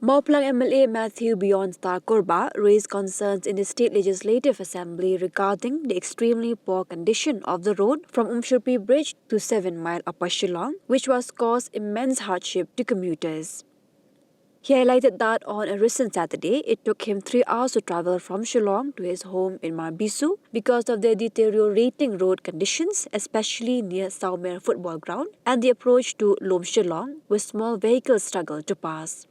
Mauplang MLA Matthew Beyond Star Korba raised concerns in the State Legislative Assembly regarding the extremely poor condition of the road from Umshurpi Bridge to 7 Mile Upper Shillong, which was caused immense hardship to commuters. He highlighted that on a recent Saturday, it took him 3 hours to travel from Shillong to his home in Marbisu because of the deteriorating road conditions, especially near Saumer Football Ground and the approach to Lom Shillong, where small vehicles struggle to pass.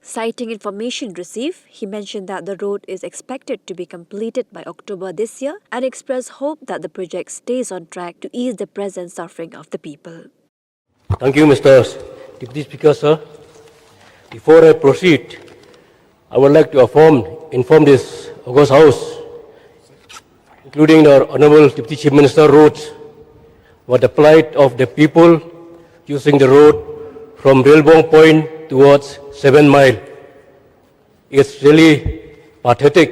Citing information received, he mentioned that the road is expected to be completed by October this year and expressed hope that the project stays on track to ease the present suffering of the people. Thank you, Mr. Deputy Speaker, sir. Before I proceed, I would like to inform this August House, including the Honourable Deputy Chief Minister, roads, what the plight of the people using the road from Railbong Point towards 7 Mile. It's really pathetic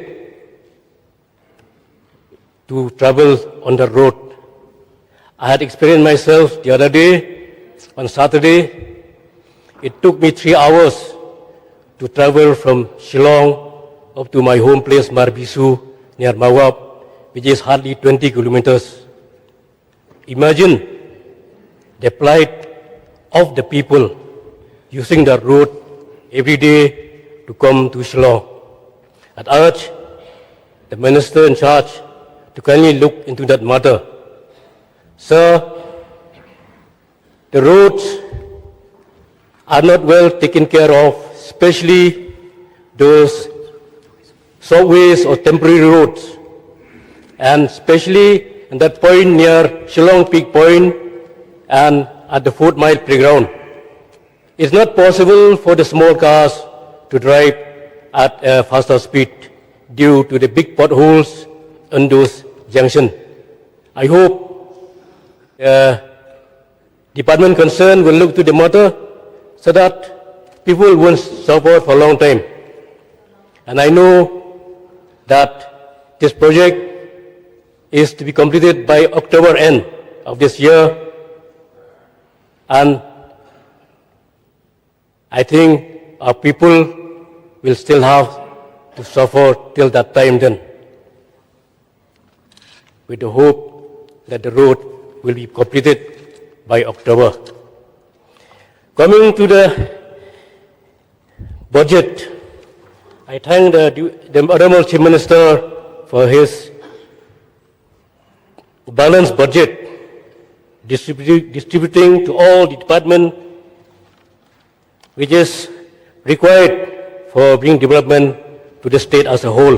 to travel on the road. I had experienced myself the other day, on Saturday. It took me 3 hours to travel from Shillong up to my home place, Marbisu, near Mawab, which is hardly 20 kilometers. Imagine the plight of the people using the road every day to come to Shillong. I'd urge the Minister in charge to kindly look into that matter. Sir, the roads are not well taken care of, especially those subways or temporary roads, and especially in that point near Shillong Peak Point and at the 4 Mile Playground. It's not possible for the small cars to drive at a faster speed due to the big potholes on those junctions. I hope the department concerned will look to the matter so that people won't suffer for a long time. And I know that this project is to be completed by October end of this year, and I think our people will still have to suffer till that time then, with the hope that the road will be completed by October. Coming to the budget, I thank the Honourable Chief Minister for his balanced budget, distributing to all the departments which is required for bringing development to the state as a whole.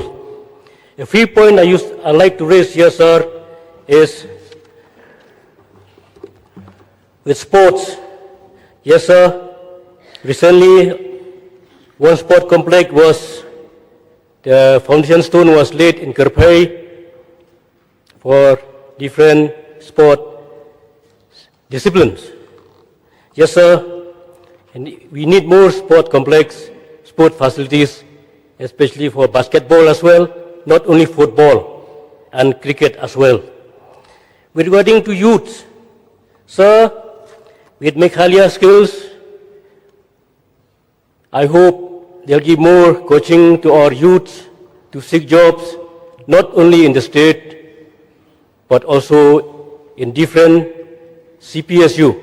A few points I like to raise here, sir, is with sports. Yes, sir. Recently, one sport complex the foundation stone was laid in Kerpai for different sport disciplines. Yes, sir. And we need more sport complex, sport facilities, especially for basketball as well, not only football and cricket as well. With regarding to youth, sir, with Meghalaya skills, I hope they'll give more coaching to our youth to seek jobs, not only in the state, but also in different CPSU,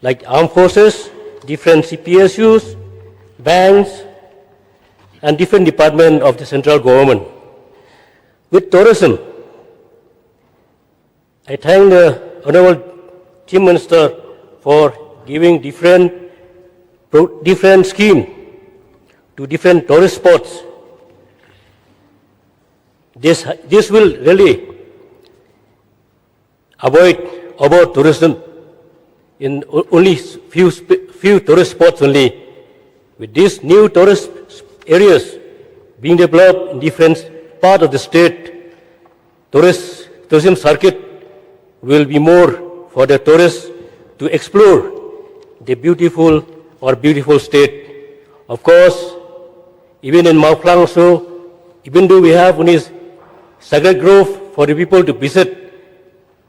like armed forces, different CPSUs, banks, and different departments of the central government. With tourism, I thank the Honourable Chief Minister for giving different schemes to different tourist spots. This will really avoid over tourism in only few tourist spots only. With these new tourist areas being developed in different parts of the state, tourism circuit will be more for the tourists to explore the beautiful state. Of course, even in Mauplang, so even though we have only Sagar Grove for the people to visit,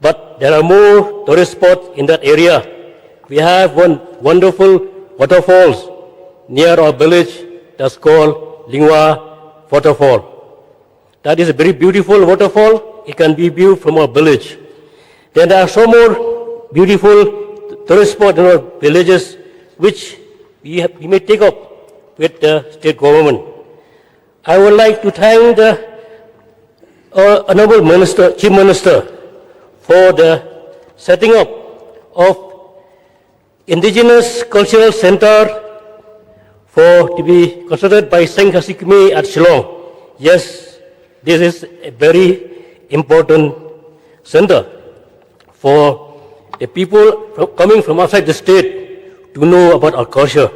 but there are more tourist spots in that area. We have one wonderful waterfalls near our village that's called Lingwa Waterfall. That is a very beautiful waterfall. It can be viewed from our village. Then there are some more beautiful tourist spots in our villages which we may take up with the state government. I would like to thank the Honorable Minister, Chief Minister, for the setting up of Indigenous Cultural Center to be constructed by Saint Khasi Khmer at Shillong. Yes, this is a very important center for the people coming from outside the state to know about our culture.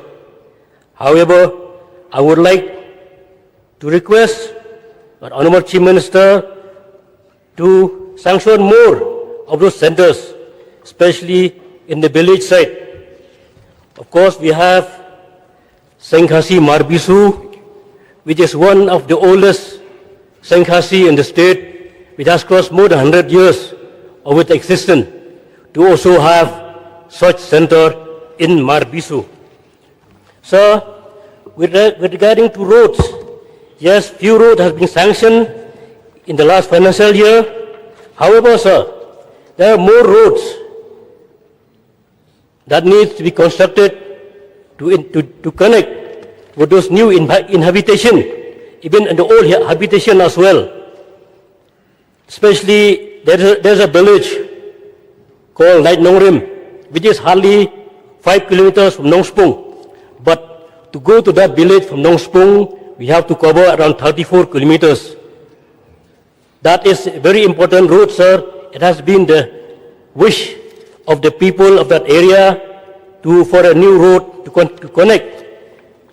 However, I would like to request our Honorable Chief Minister to sanction more of those centers, especially in the village side. Of course, we have Saint Khasi Marbisu, which is one of the oldest Saint Khasi in the state, which has crossed more than 100 years of its existence, to also have such center in Marbisu. Sir, with regarding to roads, yes, few roads have been sanctioned in the last financial year. However, sir, there are more roads that need to be constructed to connect with those new inhabitation, even in the old habitation as well. Especially, there's a village called Light Nongrim, which is hardly 5 kilometers from Nong Spung. But to go to that village from Nong Spung, we have to cover around 34 kilometers. That is a very important road, sir. It has been the wish of the people of that area for a new road to connect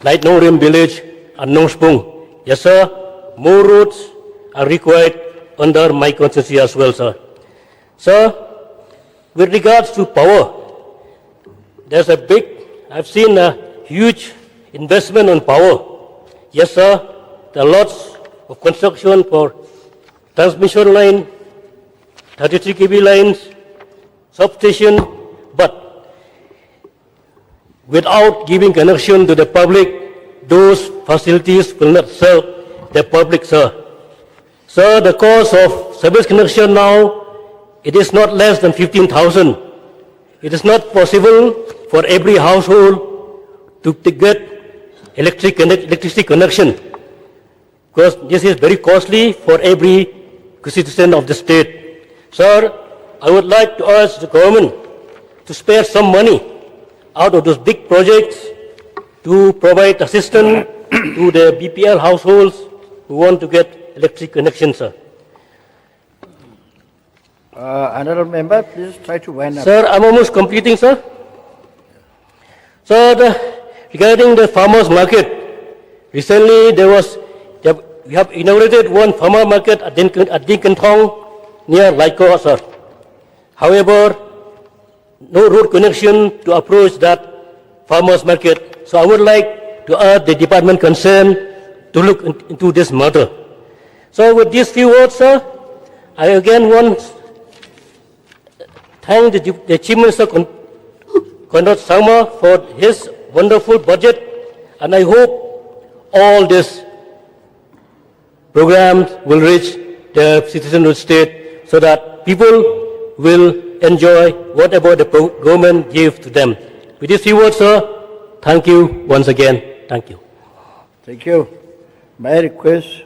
Light Nongrim village and Nong Spung. Yes, sir. More roads are required under my constituency as well, sir. Sir, with regards to power, I've seen a huge investment on power. Yes, sir. There are lots of construction for transmission line, 33 kV lines, substation, but without giving connection to the public, those facilities will not serve the public, sir. Sir, the cost of service connection now, it is not less than 15,000. It is not possible for every household to get electricity connection, because this is very costly for every citizen of the state. Sir, I would like to urge the government to spare some money out of those big projects to provide assistance to the BPL households who want to get electric connection, sir. Honorable member, please try to wind up. Sir, I'm almost completing, sir. Sir, regarding the farmers market, recently we have inaugurated one farmer market at Dinkantong near Laiko, sir. However, no road connection to approach that farmers market. So I would like to urge the department concerned to look into this matter. So with these few words, sir, I again want to thank the Chief Minister Conrad Sangma for his wonderful budget, and I hope all these programs will reach the citizens of the state so that people will enjoy whatever the government gives to them. With these few words, sir, thank you once again. Thank you. Thank you. May I request